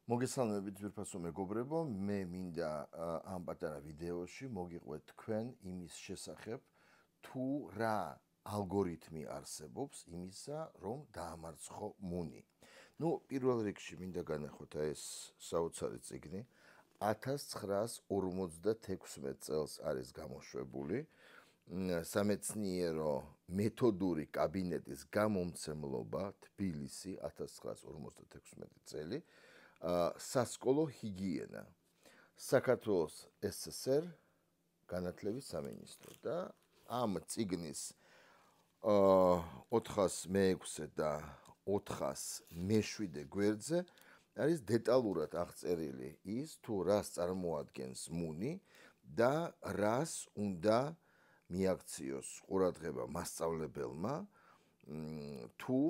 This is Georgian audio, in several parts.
მოგესალმებით ძვირფასო მეგობრებო, მე მინდა ამ პატარა ვიდეოში მოგიყვეთ თქვენ იმის შესახებ, თუ რა ალგორითმი არსებობს იმისა, რომ დაამარცხო მუნი. პირველ რიგში მინდა განახოთ ეს საოცარი წიგნი 1956 წელს არის გამოშვებული. სამეცნიერო მეთოდური კაბინეტის გამომცემლობა თბილისი 1956 წელი. სასკოლო ჰიგიენა საქართველოს SSR განათლების სამინისტრო და ამ წიგნის 406 და 407 გვერდზე არის დეტალურად აღწერილი ის თუ რას წარმოადგენს მუნი და რას უნდა მიაქციოს ყურადღება მასწავლებელმა თუ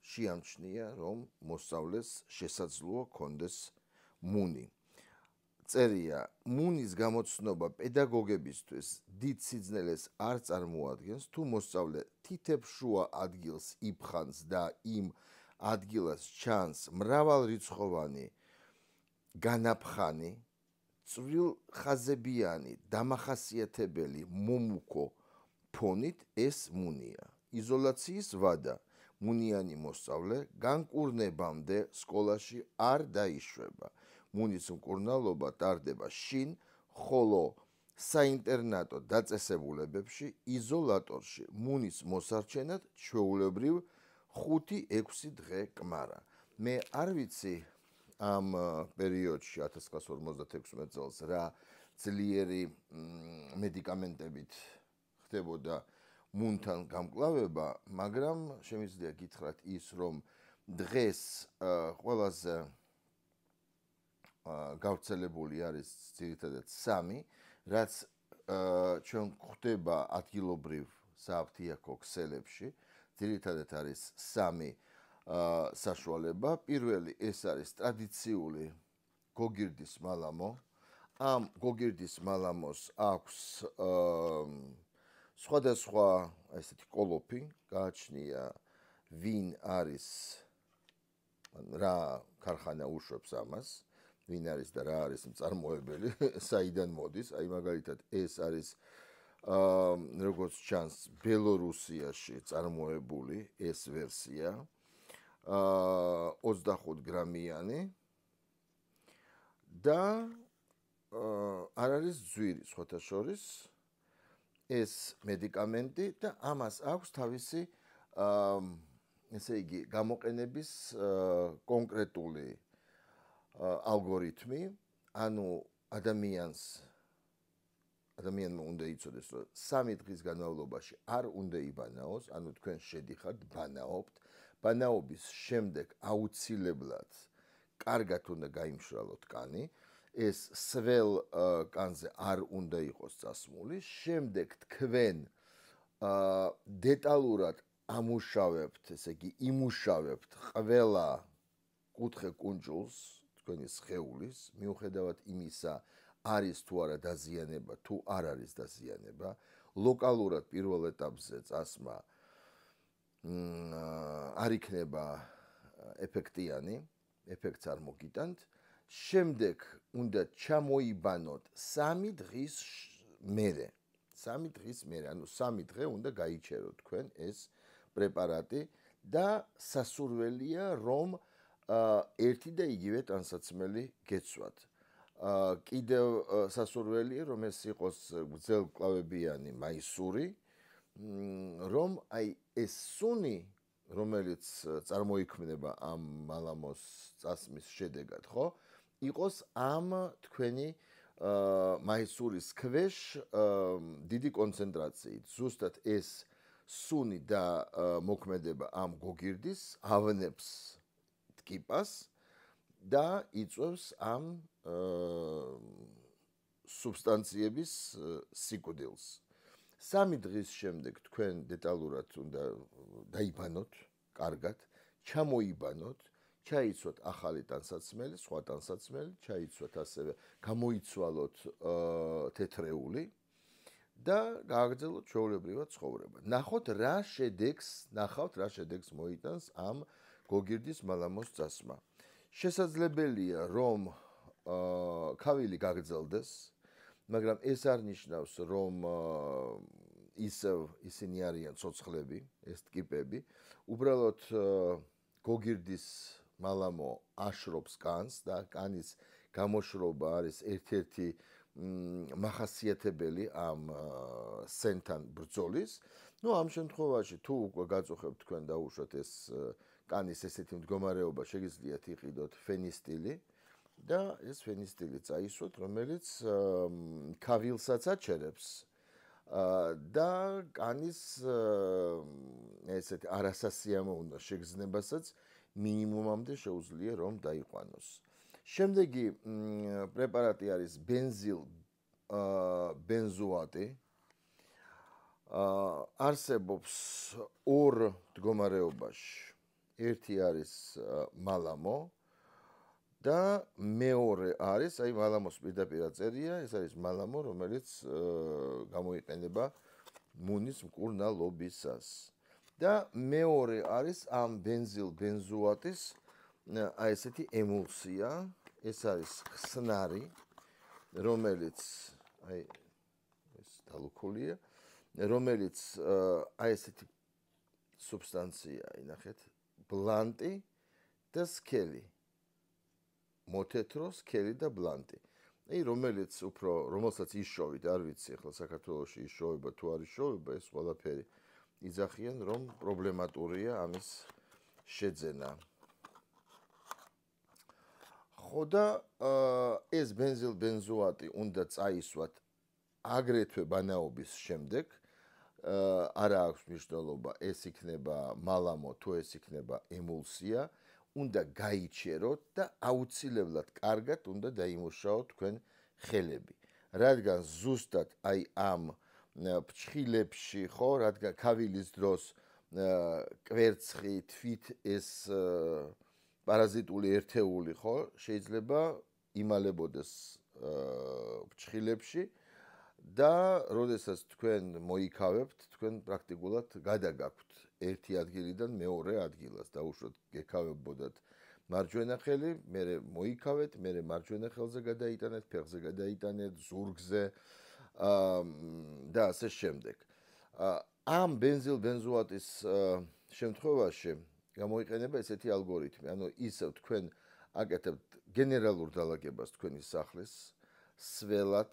შეამჩნია რომ მოსწავლეს შესაძლოა კონდეს მუნი. წერია მუნის გამოცნობა პედაგოგებისთვის დიდ სიძნელეს არ წარმოადგენს თუ მოსწავლე თითებს-შუა ადგილს იფხანს და იმ ადგილას ჩანს მრავალრიცხოვანი განაფხანი, წვრილხაზებიანი დამახასიათებელი მომუქო ფონით ეს მუნია. იზოლაციის ვადა მუნიანი მოსწავლე განკურნებამდე სკოლაში არ დაიშვება. მუნის მკურნალობა ტარდება შინ, ხოლო საინტერნატო დაწესებულებებში იზოლატორში მუნის მოსარჩენად ჩვეულებრივ 5-6 დღე კმარა. მე არ ვიცი ამ პერიოდში 1956 წელს რა ძლიერი მედიკამენტებით ხდებოდა მუნთან გამკლავება, მაგრამ შემიძლია გითხრათ ის, რომ დღეს ყველაზე გავრცელებული არის ძირითადად 3, რაც ჩვენ გვხვდება ადგილობრივ სააფთიაქო ქსელებში, ძირითადად არის 3 საშუალება. პირველი ეს არის ტრადიციული გოგირდის მალამო. ამ გოგირდის მალამოს აქვს სხვადასხვა ესეთი კოლოფი, გააჩნია ვინ არის რა ქარხანა უშვებს ამას, ვინ არის და რა არის მწარმოებელი, საიდან მოდის, აი მაგალითად ეს არის როგორც ჩანს ბელორუსიაში წარმოებული ეს ვერსია 25 გრამიანი და არ არის ძვირი სხვათა შორის ეს მედიკამენტი და ამას აქვს თავისი ესე იგი გამოყენების კონკრეტული ალგორითმი, ანუ ადამიანმა უნდა იცოდეს, რომ 3 დღის განმავლობაში არ უნდა იბანაოს, ანუ თქვენ შედიხართ, ბანაობთ, ბანაობის შემდეგ აუცილებლად კარგად უნდა გაიმშრალოთ კანი, ეს სվել კანზე არ უნდა იყოს წასმული, შემდეგ თქვენ დეტალურად ამუშავებთ, ესე იგი იმუშავებთ ყველა კუთხე კუნჭულს თქვენი სხეულის, მიუხედავად იმისა, არის თუ არა დაზიანება, თუ არ არის დაზიანება, ლოკალურად პირველ ეტაპზე წასმა არ იქნება ეფექტიანი, ეფექტს არ მოგიტანთ. შემდეგ უნდა ჩამოიბანოთ 3 დღის მერე. 3 დღის მერე, ანუ 3 დღე უნდა გაიჩეროთ თქვენ ეს პრეპარატი და სასურველია რომ ერთი და იგივე ტანსაცმელი გეცვათ. კიდევ სასურველია რომ ეს იყოს გრძელკლავებიანი მაისური, რომ აი ეს სუნი რომელიც წარმოიქმნება ამ მალამოს წასმის შედეგად, ხო? იყოს ამ თქვენი მაისურის ქვეშ დიდი კონცენტრაციით. ზუსტად ეს სუნი და მოქმედება ამ გოგირდის ავნებს ტკიპას და იწვევს ამ სუბსტანციების სიკვდილს. 3 დღის შემდეგ თქვენ დეტალურად უნდა დაიბანოთ, კარგად, ჩამოიბანოთ, ჩაიცვათ ახალი ტანსაცმელი, სხვა ტანსაცმელი, ჩაიცვათ ასევე, გამოიცვალოთ თეთრეული და გააგრძელოთ ჩვეულებრივად ცხოვრება. ნახოთ რა შედეგს მოიტანს ამ გოგირდის მალამოს წასმა. შესაძლებელია რომ ქავილი გაგრძელდეს, მაგრამ ეს არ ნიშნავს რომ ისევ ისინი არიან ცოცხლები, ეს ტკიპები, უბრალოდ გოგირდის მალამო აშრობს კანს და კანის გამოშრობა არის ერთ-ერთი მახასიათებელი ამ სენთან ბრძოლის. ნუ ამ შემთხვევაში თუ უკვე გაწუხებთ თქვენ დაუშვათ ეს კანის ესეთი მდგომარეობა, შეგიძლიათ იყიდოთ ფენისტილი და ეს ფენისტილი წაისვოთ, რომელიც ქავილსაც აჩერებს და კანის ესეთი არასასიამოვნო შეგრძნებასაც მინიმუმამდე შეუძლია რომ დაიყვანოს. შემდეგი პრეპარატი არის ბენზოატი. არსებობს ორ მდგომარეობაში. ერთი არის მალამო და მეორე არის, აი მალამოს პირდაპირ აწერია, ეს არის მალამო, რომელიც გამოიყენება მუნის მკურნალობისას. და მეორე არის ამ ბენზოატის აი ესეთი ემულსია, ეს არის ხსნარი, რომელიც აი ეს დალუქულია, რომელიც აი ესეთი სუბსტანცია, ნახეთ, ბლანტი და სქელი. მოთეთრო, სქელი და ბლანტი. აი რომელსაც რომელსაც იშოვით, არ ვიცი, ახლა საქართველოში იშოვება თუ არ იშოვება, ეს ყველაფერი იძახიან, რომ პრობლემატურია ამის შეძენა. ხო და ეს ბენზოატი უნდა წაისვათ აგრეთვე ბანაობის შემდეგ. არა აქვს მნიშვნელობა, ეს იქნება მალამო თუ ეს იქნება ემულსია, უნდა გაიჩეროთ და აუცილებლად კარგად უნდა დაიმუშაოთ თქვენ ხელები. რადგან ზუსტად აი ამ ფრჩხილებში, ხო, რადგან ქავილის დროს კვერცხი, თვით ეს პარაზიტული ერთეული, ხო, შეიძლება იმალებოდეს ფრჩხილებში და როდესაც თქვენ მოიქავებთ, თქვენ პრაქტიკულად გადაგაქვთ ერთი ადგილიდან მეორე ადგილას, დაუშვათ გეკავებოდათ მარჯვენა ხელი, მერე მოიქავეთ, მერე მარჯვენა ხელზე გადაიტანეთ, ფეხზე გადაიტანეთ, ზურგზე და ასე შემდეგ. ამ ბენზოატის შემთხვევაში გამოიყენება ესეთი ალგორითმი, ანუ ისევ თქვენ აკეთებთ გენერალურ დალაგებას თქვენი სახლის სველად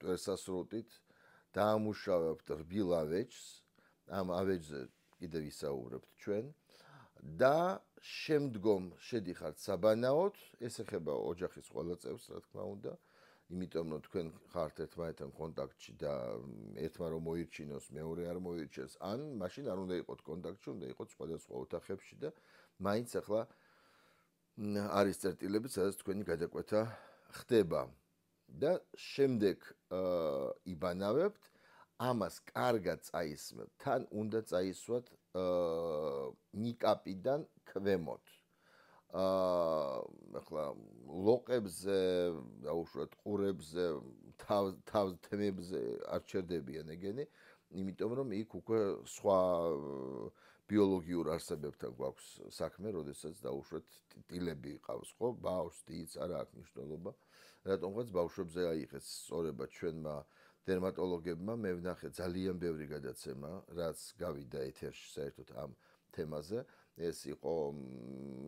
დვერსასრუტით დაამუშავებთ რბილ ავეჯს, ამ ავეჯზე კიდევ ვისაუბრებთ ჩვენ და შემდგომ შედიხართ საბანაოდ, ეს ეხება ოჯახის ყველა წევრს, რა თქმა უნდა, იმიტომ რომ თქვენ ხართ ერთმანეთთან კონტაქტში და ერთმა რომ მოირჩინოს, მეორე არ მოირჩენს, ან მაშინ არ უნდა იყოთ კონტაქტში, უნდა იყოთ სხვადასხვა ოთახებში და მაინც ახლა არის წერტილები, სადაც თქვენი გადაკვეთა ხდება და შემდეგ იბანავებთ, ამას კარგად წაისმებთ, თან უნდა წაისვათ ნიკაპიდან ქვემოთ. ახლა ლოყებზე, დაუშვათ ყურებზე, თემებზე არ ჩერდებიან ეგენი, იმიტომ რომ იქ უკვე სხვა ბიოლოგიურ არსებებთან გვაქვს საქმე, როდესაც დაუშვათ ტილები ყავს, ხო, ბავშვს, დიდს, არა აქვს მნიშვნელობა. რატომღაც ბავშვებზე აიღეს სწორება ჩვენმა დერმატოლოგებმა, მე ვნახე ძალიან ბევრი გადაცემა, რაც გავიდა ეთერში საერთოდ ამ თემაზე. ეს იყო,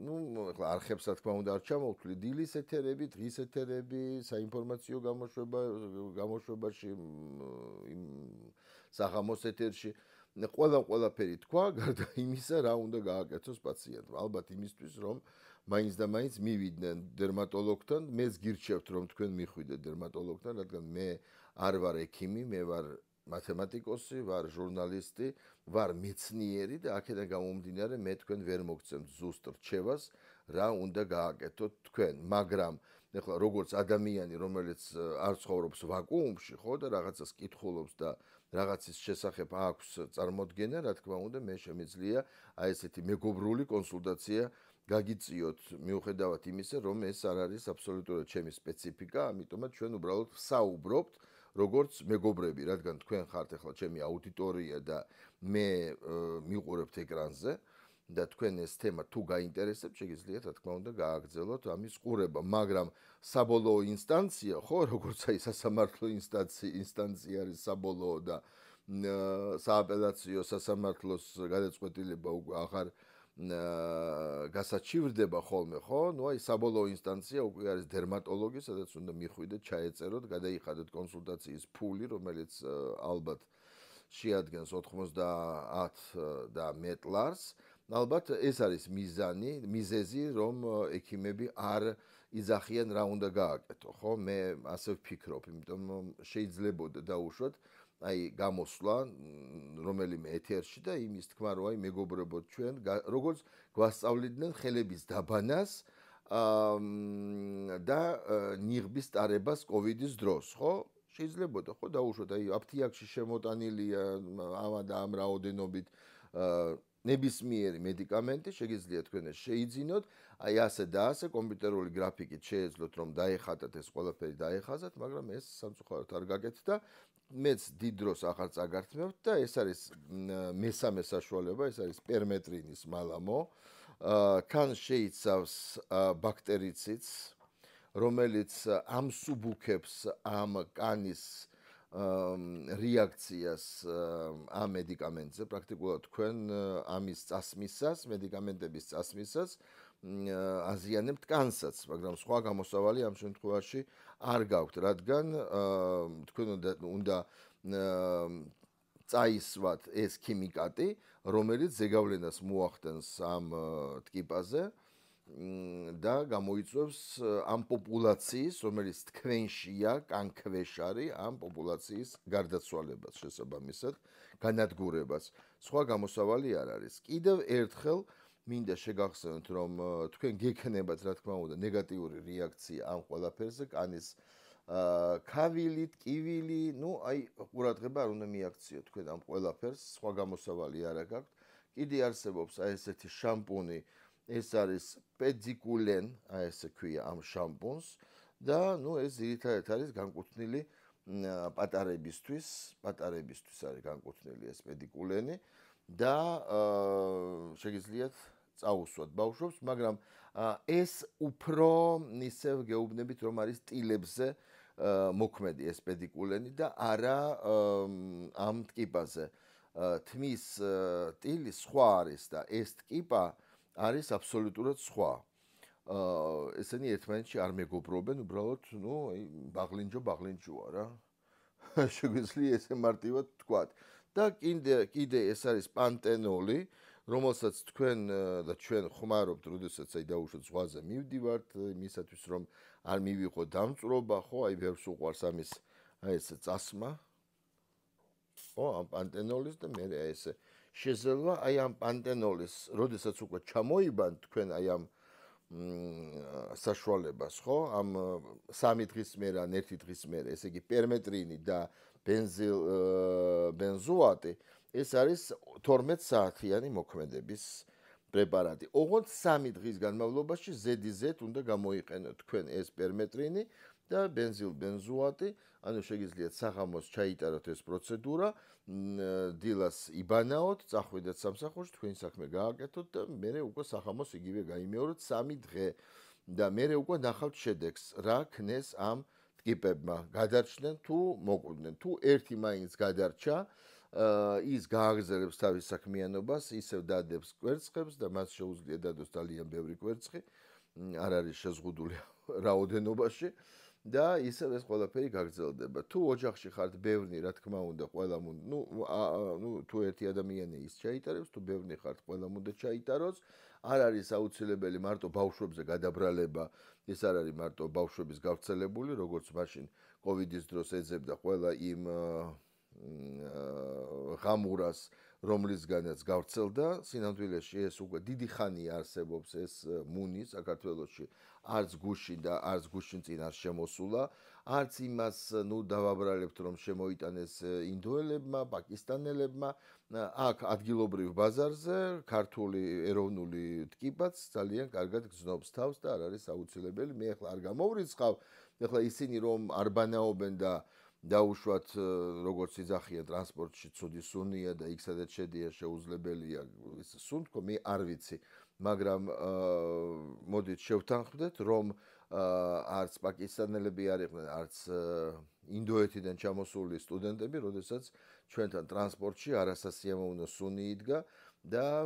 ნუ, ახლა არხებს რა თქმა უნდა არ ჩამოვთვლი, დილის ეთერები, დღის ეთერები, საინფორმაციო გამოშვებაში, საღამოს ეთერში, ყველაფერი თქვა, გარდა იმისა, რა უნდა გააკეთოს პაციენტმა. ალბათ იმისთვის, რომ მაინც და მაინც მივიდნენ დერმატოლოგთან, მეც გირჩევთ, რომ თქვენ მიხვიდეთ დერმატოლოგთან, რადგან მე არ ვარ ექიმი, მე ვარ მათემატიკოსი, ვარ ჟურნალისტი, ვარ მეცნიერი და აქედან გამომდინარე მე თქვენ ვერ მოგცემთ ზუსტ რჩევას, რა უნდა გააკეთოთ თქვენ, მაგრამ ეხლა როგორც ადამიანი, რომელიც არ ცხოვრობს ვაკუუმში, ხო და რაღაცას კითხულობს და რაღაცის შესახებ აქვს წარმოდგენა, რა თქმა უნდა, მე შემიძლია აი ესეთი მეგობრული კონსულტაცია გაგიწიოთ, მიუხედავად იმისა, რომ ეს არ არის აბსოლუტურად ჩემი სპეციფიკა, ამიტომაც ჩვენ უბრალოდ ვსაუბრობთ როგორც მეგობრები, რადგან თქვენ ხართ ახლა ჩემი აუდიტორია და მე მიყურებთ ეკრანზე და თქვენ ეს თემა თუ გაინტერესებთ, შეგიძლიათ რა თქმა უნდა გააგრძელოთ ამის ყურება, მაგრამ საბოლოო ინსტანცია, ხო, როგორც აი სასამართლო ინსტანცია არის საბოლოო და სააპელაციო სასამართლოს გადაწყვეტილება უკვე აღარ გასაჩივრდება ხოლმე, ხო? ნუ აი საბოლოო ინსტანცია უკვე არის დერმატოლოგი, სადაც უნდა მიხვიდეთ, ჩაეწეროთ, გადაიხადოთ კონსულტაციის ფული, რომელიც ალბათ შეადგენს 90 და მეტ ლარს. ალბათ ეს არის მიზეზი, რომ ექიმები არ იძახიან რა უნდა გააკეთო, ხო? მე ასე ვფიქრობ, იმიტომ რომ შეიძლებოდა დაუშვათ აი გამოსვლა რომელიმე ეთერში და იმის თქმა რომ აი მეგობრებო ჩვენ როგორც გვასწავლიდნენ ხელების დაბანას და ნიღბის ტარებას კოვიდის დროს, ხო? შეიძლებოდა ხო დაუშვათ აი აფთიაქში შემოტანილია ამა და ამ რაოდენობით ნებისმიერი მედიკამენტი შეგიძლიათ თქვენ შეიძინოთ, აი ასე და ასე კომპიუტერული გრაფიკით შეეძლოთ რომ დაეხატათ ეს ყველაფერი დაეხაზათ, მაგრამ ეს სამწუხაროდ არ გაკეთდა. მეც დიდ დროს აღარ წაგართმევთ და ეს არის მესამე საშუალება, ეს არის პერმეტრინის მალამო. თან შეიცავს ბაქტერიციდს, რომელიც ამსუბუქებს ამ კანის რეაქციას ამ მედიკამენტზე, პრაქტიკულად თქვენ ამის წასმისას, მედიკამენტების წასმისას აზიანებთ კანსაც, მაგრამ სხვა გამოსავალი ამ შემთხვევაში არ გაქვთ, რადგან თქვენ უნდა წაისვათ ეს ქიმიკატი, რომელიც ზეგავლენას მოახდენს ამ ტკიპაზე და გამოიწვევს ამ პოპულაციის, რომელიც თქვენშია, კანქვეშ არის, ამ პოპულაციის გარდაცვალებას შესაბამისად, განადგურებას. სხვა გამოსავალი არ არის. კიდევ ერთხელ მინდა შეგახსენოთ, რომ თქვენ გექნებათ, რა თქმა უნდა, ნეგატიური რეაქცია ამ ყველაფერზე, კანის ქავილით, კივილი, ნუ აი ყურადღება არ უნდა მიაქციოთ თქვენ ამ ყველაფერს, სხვა გამოსავალი არ აქვს. კიდე არსებობს აი ესეთი შამპუნი, ეს არის პედიკულენ, აი ესე ქვია ამ შამპუნს და ნუ ეს ძირითადად არის განკუთვნილი პატარებისთვის არის განკუთვნილი ეს პედიკულენი და შეგიძლიათ წაუსვათ ბავშვებს, მაგრამ ეს უფრო ისევ გეუბნებით, რომ არის ტილებზე მოქმედი ეს პედიკულენი და არა ამ ტკიპაზე. თმის ტილი სხვა არის და ეს ტკიპა არის აბსოლუტურად სხვა. ესენი ერთმანეთში არ მეგობრობენ, უბრალოდ, ნუ, ბაღლინჯოა რა. შეგვიძლია ესე მარტივად ვთქვათ. და კიდე ეს არის პანტენოლი, რომელსაც თქვენ და ჩვენ ხმარობთ, როდესაც აი დაუშვათ ზღვაზე მივდივართ, იმისათვის რომ არ მივიღო დამწვრობა, ხო, აი ვერს უყვარს ამის აი ეს წასმა. ხო, ამ პანტენოლის და მე ესე შეზელვა აი ამ პანტენოლის, როდესაც უკვე ჩამოიბანთ თქვენ აი ამ საშუალებას, ხო? ამ 3 დღის მერე, ან 1 დღის მერე, ესე იგი პერმეტრინი და ბენზოატი, ეს არის 12 საათიანი მოქმედების პრეპარატი. ოღონდ 3 დღის განმავლობაში ზედიზედ უნდა გამოიყენოთ თქვენ ეს პერმეტრინი და ბენზოატი, ანუ შეგიძლიათ საღამოს ჩაიტაროთ ეს პროცედურა, დილას იბანაოთ, წახვიდეთ სამსახურში, თქვენი საქმე გააკეთოთ და მერე უკვე საღამოს იგივე გაიმეოროთ 3 დღე და მერე უკვე ნახავთ შედეგს, რა ქნეს ამ ტკიპებმა, გადარჩნენ თუ მოკვდნენ. თუ ერთი მაინც გადარჩა, ის გააგრძელებს თავის საქმიანობას, ისევ დადებს კვერცხებს და მას შეუძლია დადოს ძალიან ბევრი კვერცხი, არ არის შეზღუდული რაოდენობაში. და ისევ ეს ყველაფერი გაგრძელდება. თუ ოჯახში ხართ ბევრი, რა თქმა უნდა, ყველა ნუ თუ ერთი ადამიანი ის ჩაიტარებს, თუ ბევრი ხართ, ყველა უნდა ჩაიტაროს. არ არის აუცილებელი მარტო ბავშვებზე გადაბრალება, ეს არ არის მარტო ბავშვების გავრცელებული, როგორც მაშინ კოვიდის დროს ეძებდა ყველა იმ ღამურას, რომლისგანაც გავრცელდა. სინამდვილეში ეს უკვე დიდი ხანია არსებობს ეს მუნი საქართველოში. არც გუშინ და არც გუშინ წინ არ შემოსულა, არც იმას დავაბრალებთ, რომ შემოიტანეს ინდოელებმა, პაკისტანელებმა, აქ ადგილობრივ ბაზარზე ქართული ეროვნული ტკიპაც ძალიან კარგად გრძნობს თავს და არ არის აუცილებელი. მე ახლა არ გამოვრიცხავ, ახლა ისინი რომ არ ბანაობენ და დაუშვათ როგორც იძახიან ტრანსპორტში ცუდი სუნია და იქ სადაც შედია შეუძლებელია ის სუნთქო მე არ ვიცი მაგრამ მოდით შევთანხმდეთ რომ არც პაკისტანელები არ იყვნენ არც ინდოეთიდან ჩამოსული სტუდენტები როდესაც ჩვენთან ტრანსპორტში არასასიამოვნო სუნი იდგა და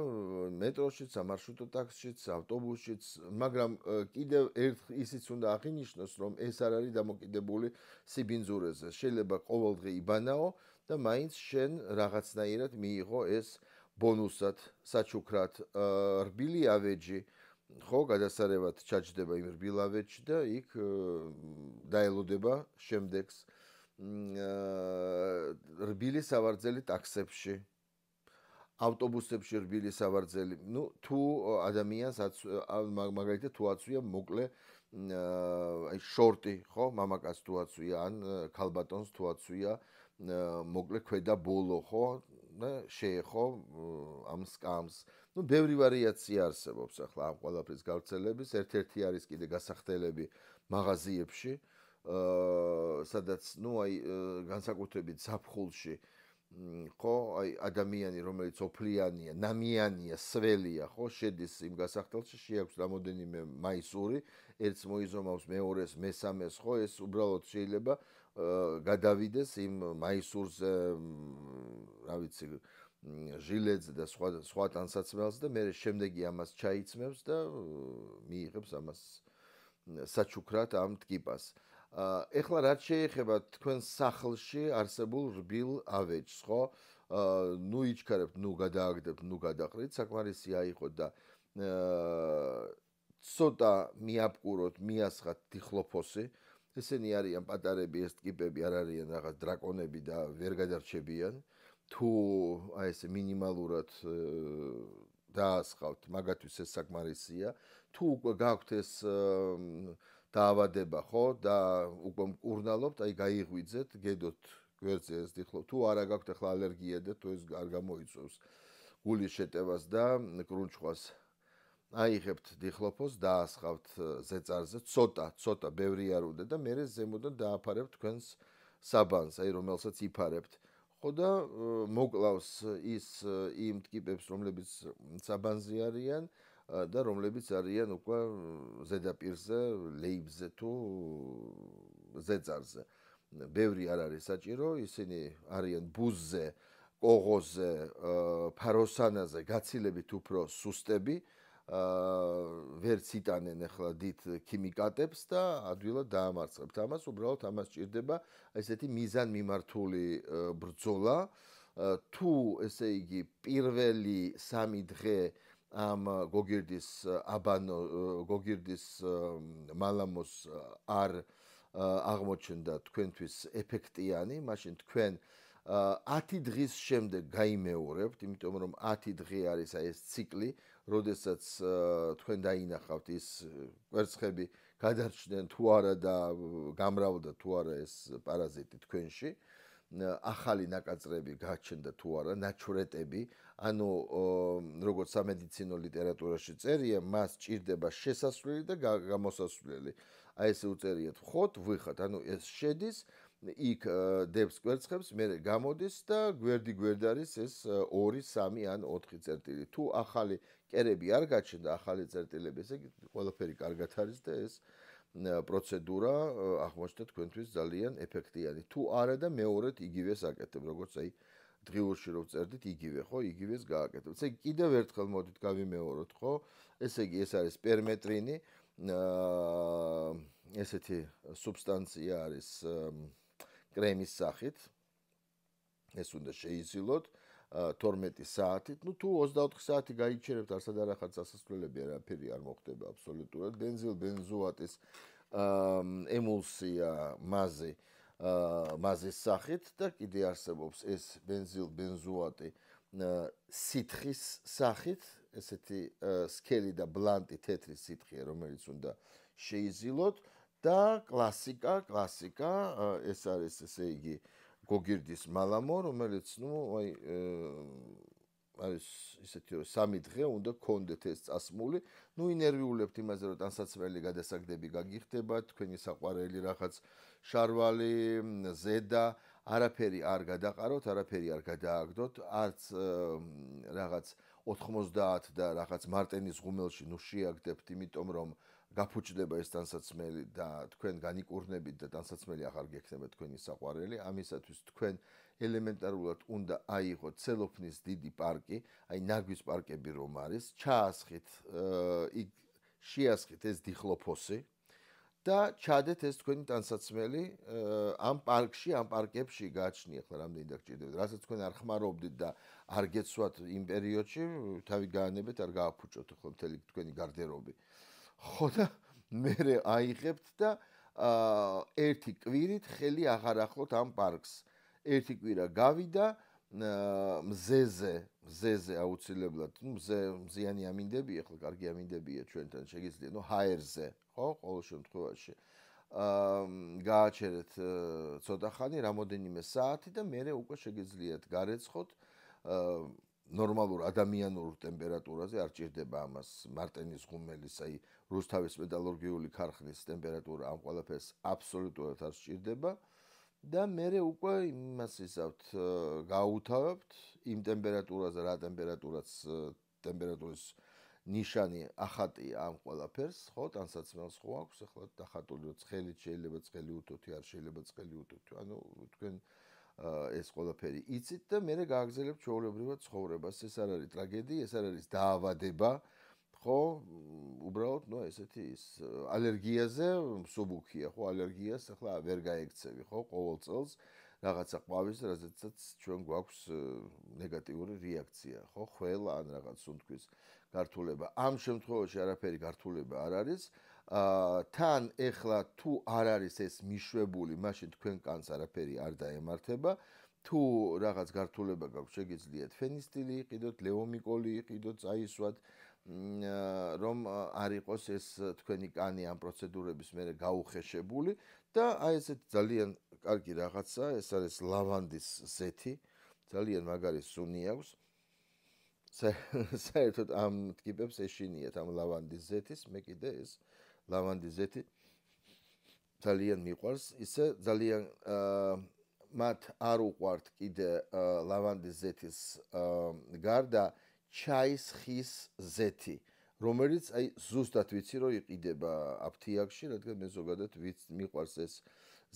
მეტროშიც, სამარშრუტო ტაქსშიც, ავტობუსშიც, მაგრამ კიდევ ისიც უნდა აღინიშნოს, რომ ეს არ არის დამოკიდებული სიბინძურეზე. შეიძლება ყოველდღე იბანაო და მაინც შენ რაღაცნაირად მიიღო ეს ბონუსად, საჩუქრად, რბილი ავეჯი, ხო, გადასარევად ჩაჯდება იმ რბილ ავეჯში და იქ დაელოდება შემდეგს რბილი სავარძელი ტაქსებში. ავტობუსებში რბილი სავარძელი. ნუ თუ ადამიანს მაგალითად თუ აწვია მოკლე აი შორტი, ხო, მამაკაც თუ აწვია ან ქალბატონს თუ აწვია მოკლე ქვედა ბოლო, ხო, და შეეხო ამ სკამს. ნუ ბევრი ვარიაცია არსებობს ახლა ამ ყველაფრის გავრცელების. ერთ-ერთი არის კიდე გასახდელები მაღაზიებში, სადაც ნუ აი განსაკუთრებით ზაფხულში ხო, აი ადამიანი, რომელიც ოფლიანია, ნამიანია, სველია, ხო, შედის იმ გასახდელში, შეაქვს რამოდენიმე მაისური, ერთს მოიზომავს, მეორეს, მესამეს, ხო, ეს უბრალოდ შეიძლება გადავიდეს იმ მაისურზე, რა ვიცი, ჟილეთზე და სხვა ტანსაცმელს და მე შემდეგი ამას ჩაიცმევს და მიიღებს ამას საჩუქრად ამ ტკიპას. ეხლა რაც შეეხება თქვენ სახლში არსებულ რბილ ავეჯს, ხო? ნუ იჩქარებთ, ნუ გადააგდებთ, ნუ გადაყრით, საკმარისი აიყოთ და ცოტა მიაბკუროთ, მიასხათ დიხლოფოსი. ესენი არიან პატარები, ეს ტკიპები არ არიან რაღაც დრაკონები და ვერ გადარჩებიან. თუ აი ესე მინიმალურად დაასხავთ, მაგათთვის ეს საკმარისია. თუ უკვე გაქვთ ეს დაავადება, ხო, და უკვე მკურნალობთ, აი გაიღვიძეთ, გედოთ გვერდზე ეს დიხლოფ. თუ არა გაქვთ ახლა ალერგია და თუ ეს არ გამოიწვევს გულის შეტევას და კრუნჩხვას, აიღებთ დიხლოფოს, დაასხავთ ზეწარზე, ცოტა, ბევრი არ უნდა და მერე ზემოდან დააფარებთ თქვენს საბანს, აი რომელსაც იფარებთ. ხო და მოკლავს ის იმ ტკიპებს, რომლებიც საბანზე არიან და რომლებიც არიან უკვე ზედაპირზე, ლეიბზე თუ ზეწარზე. ბევრი არ არის საჭირო, ისინი არიან ბუზზე, კოღოზე, ფაროსანაზე, გაცილებით უფრო სუსტები, ვერ ციტანენ ახლა დიდ ქიმიკატებს და ადვილად დაამარცხებთ ამას, უბრალოდ ამას სჭირდება ესეთი მიზანმიმართული ბრძოლა. თუ ესე იგი პირველი 3 დღე ამ გოგირდის მალამოს არ აღმოჩნდა თქვენთვის ეფექტიანი, მაშინ თქვენ 10 დღის შემდეგ გაიმეორებთ, იმიტომ რომ 10 დღე არის აი ეს ციკლი, როდესაც თქვენ დაინახავთ ის კვერცხები გადარჩნენ თუ არა და გამრავლდა თუ არა ეს პარაზიტი თქვენში. ახალი ნაკაწრები გაჩნდა თუ არა, ნაჩვრეტები, ანუ როგორც სამედიცინო ლიტერატურაში წერია, მას ჭირდება შესასვლელი და გამოსასვლელი. აი ესე უწერიათ, ხოთ, ვიხათ, ანუ ეს შედის, იქ დებს კვერცხებს, მერე გამოდის და გვერდ არის ეს 2, 3 ან 4 წერტილი. თუ ახალი კერები არ გაჩნდა, ახალი წერტილები, ესე იგი ყველაფერი კარგად არის და ეს პროცედურა აღმოჩნდა თქვენთვის ძალიან ეფექტიანი. თუ არა და მეორედ იგივეს აკეთებ, როგორც აი დღიურში რო წერდით, იგივე, ხო, იგივეს გააკეთებ. ესე იგი კიდევ ერთხელ მოდით გავიმეოროთ, ხო? ესე იგი ეს არის პერმეტრინი, ესეთი სუბსტანცია არის კრემის სახით. ეს უნდა შეიზილოთ 12 საათით, ნუ თუ 24 საათი გაიჩერებთ, არსად არახარ სასასვლელები არაფერი არ მოხდება აბსოლუტურად. ბენზილბენზოატის ემულსია მაზის სახით და კიდე არსებობს ეს ბენზილბენზოატი სითხის სახით, ესეთი სქელი და ბლანტი თეთრი სითხეა, რომელიც უნდა შეიზილოთ და კლასიკა, ეს არის ესე იგი გოგირდის მალამო, რომელიც ნუ აი არის ისეთი რომ 3 დღე უნდა გქონდეთ ეს წასმული. ნუ ინერვიულებთ იმაზე რომ ტანსაცმელი გადასაგდები გაგიხდება, თქვენი საყვარელი რაღაც შარვალი, ზედა, არაფერი არ გადაყაროთ, არაფერი არ გადააგდოთ, არც რაღაც 90 და რაღაც მარტენის ღუმელში ნუ შეაგდებთ, იმიტომ რომ გაფუჭდება ეს ტანსაცმელი და თქვენ განიკურნებით და ტანსაცმელი აღარ გექნება თქვენი საყვარელი. ამისათვის თქვენ ელემენტარულად უნდა აიღოთ ცელოფნის დიდი პარკი, აი ნაგვის პარკები რომ არის, ჩაასხით, შეასხით ეს დიხლოფოსი და ჩადეთ ეს თქვენი ტანსაცმელი ამ პარკში, ამ პარკებში გააჩნია ახლა რამდენი დაგჭირდებათ. რასაც თქვენ არ ხმარობდით და არ გეცვათ იმ პერიოდში, თავი გაანებეთ, არ გააფუჭოთ ახლა მთელი თქვენი გარდერობი. ხო და მერე აიღებთ და ერთი კვირით ხელი აღარ ახლოთ ამ პარკს. ერთი კვირა გავიდა მზეზე აუცილებლად, მზიანი ამინდებია, ახლა კარგი ამინდებია ჩვენთან შეგიძლია, ნუ ჰაერზე, ხო, ყოველ შემთხვევაში. გააჩერეთ ცოტა ხანი, რამოდენიმე საათი და მერე უკვე შეგიძლიათ გარეცხოთ ნორმალურ ადამიანურ ტემპერატურაზე, არ ჭირდება ამას მარტენის ღუმელის, აი რუსთავის მეტალურგიული ქარხნის ტემპერატურა ამ ყველაფერს აბსოლუტურად არ სჭირდება. და მერე უკვე იმას ისავთ გაუთავებთ იმ ტემპერატურაზე, რა ტემპერატურის ნიშანი ახატია ამ ყველაფერს, ხო, ტანსაცმელს ხო აქვს, ახლა დახატული რომ ცხელით შეიძლება ცხელი უთოთი, არ შეიძლება ცხელი უთოთი. ანუ თქვენ ეს ყველაფერი იცით და მერე გააგზავნებთ ჩვეულებრივად ცხოვრებას. ეს არ არის ტრაგედია, ეს არ არის დაავადება. ხო, უბრალოდ, ნუ ესეთი ის ალერგიაზე მსუბუქია, ხო, ალერგიას ახლა ვერ გაექცევი, ხო, ყოველ წელს რაღაცა ყვავის, რაზეცაც ჩვენ გვაქვს ნეგატიური რეაქცია, ხო, ხველა ან რაღაც სუნთქვის გართულება. ამ შემთხვევაში არაფერი გართულება არ არის. თან ეხლა თუ არ არის ეს მიშვებული, მაშინ თქვენ კანს არაფერი არ დაემართება. თუ რაღაც გართულება გაქვს, შეგიძლიათ ფენისტილი იყიდოთ, ლეომიკოლი იყიდოთ, წაისვათ. რომ არ იყოს ეს თქვენი კანი ამ პროცედურების მერე გაუხეშებული და აი ესეთ ძალიან კარგი რაღაცა, ეს არის ლავანდის ზეთი, ძალიან მაგარი სუნი აქვს. საერთოდ ამ ტკიპებს ეშინიათ ამ ლავანდის ზეთის, მე კიდე ეს ლავანდის ზეთი ძალიან მიყვარს, ისე ძალიან მათ არ უყვართ კიდე ლავანდის ზეთის გარდა ჩაის ხის ზეთი, რომელიც აი ზუსტად ვიცი რომ იყიდება აფთიაქში, რადგან მე ზოგადად მიყვარს ეს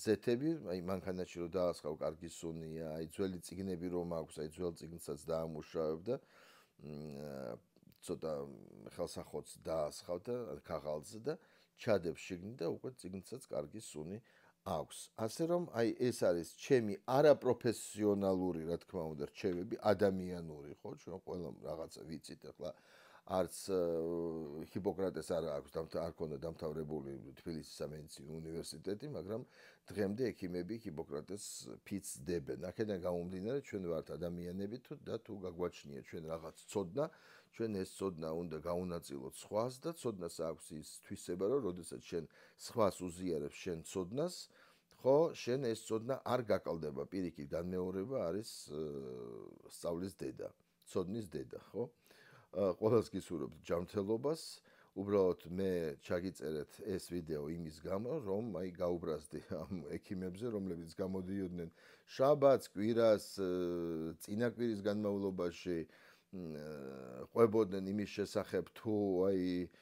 ზეთები, აი მანქანაში რომ დაასხავ კარგი სუნია, აი ძველი წიგნები რომ აქვს, აი ძველ წიგნსაც დაამუშავებ და ცოტა ხელსახოც დაასხავ და ქაღალდზე და ჩადებ შიგნით და უკვე წიგნსაც კარგი სუნი აქვს. ასე რომ აი ეს არის ჩემი არაპროფესიონალური, რა თქმა უნდა, რჩევები, ადამიანური, ხო, ჩვენ ყველა რაღაცა ვიცით, ახლა არც ჰიპოკრატეს არ აქვს არ ქონდა დამთავრებული თბილისის სამედიცინო უნივერსიტეტი, მაგრამ დღემდე ექიმები ჰიპოკრატეს ფიცს დებენ. აქედან გამომდინარე, ჩვენ ვართ ადამიანები და თუ გაგვაჩნია ჩვენ რაღაც ცოდნა, ჩვენ ეს ცოდნა უნდა გაუნაწილოთ სხვას და ცოდნას აქვს ის თვისება, რომ როდესაც შენ სხვას უზიარებს შენ ცოდნას, ხო, შენ ეს ცოდნა არ გაკლდება, პირიქით განმეორება არის სწავლის დედა, ცოდნის დედა, ხო? ყველას გისურვებთ ჯანმრთელობას. უბრალოდ მე ჩაგიწერეთ ეს ვიდეო იმის გამო, რომ აი გაუბრაზდი ამ ექიმებზე, რომლებიც გამოდიოდნენ შაბათს, კვირას, წინა კვირის განმავლობაში, ყვებოდნენ იმის შესახებ, თუ აი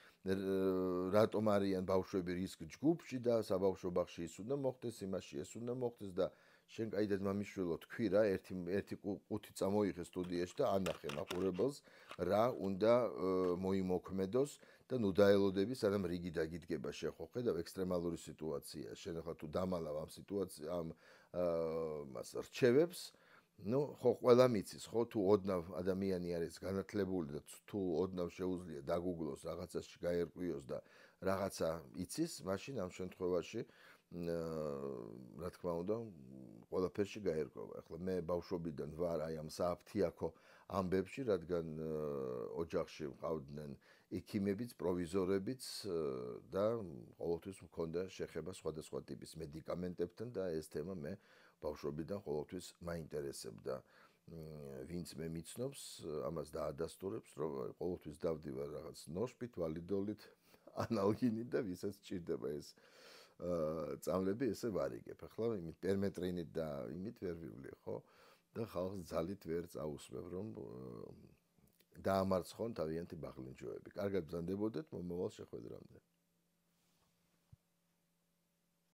რატომ არიან ბავშვები რისკ ჯგუფში და საბავშვო ბაღში ის უნდა მოხდეს, იმაში ეს უნდა მოხდეს და შენ კაიდად მამიშვილო თქვი რა, ერთი ყუთი წამოიღე სტუდიაში და ანახე მაყურებელს რა უნდა მოიმოქმედოს და ნუ დაელოდები, სანამ რიგი დაგიდგება შენ ხო ხედავ ექსტრემალური სიტუაცია. შენ ახლა თუ დამალავ ამ სიტუაციას, ამ მას რჩევებს, ნუ ხო ყველა მიცის, ხო თუ ოდნავ ადამიანი არის განათლებული და თუ ოდნავ შეუძლია დაგუგლოს, რაღაცაში გაერკვიოს და რაღაცა იცის, მაშინ ამ შემთხვევაში რა თქმა უნდა, ყველაფერში გაერკვევა. ახლა მე ბავშვობიდან ვარ აი ამ სააფთიაქო ამბებში, რადგან ოჯახში მყავდნენ ექიმებიც, პროვიზორებიც და ყოველთვის მქონდა შეხება სხვადასხვა ტიპის მედიკამენტებთან და ეს თემა მე ბავშვობიდან ყოველთვის მაინტერესებდა. ვინც მე მიცნობს, ამას დაადასტურებს, რომ ყოველთვის დავდივარ რაღაც ნოშბით, ვალიდოლით, ანალგინით და ვისაც სჭირდება ეს წამლები ესე ვარიგებ. ახლა იმით პერმეტრინით და იმით ვერ ვივლი, ხო? და ხალხს ძალით ვერ წაუსმებ, რომ დაამარცხონ თავიანთი ბაღლინჯოები. კარგად ბრძანდებოდეთ მომავალ შეხვედრამდე.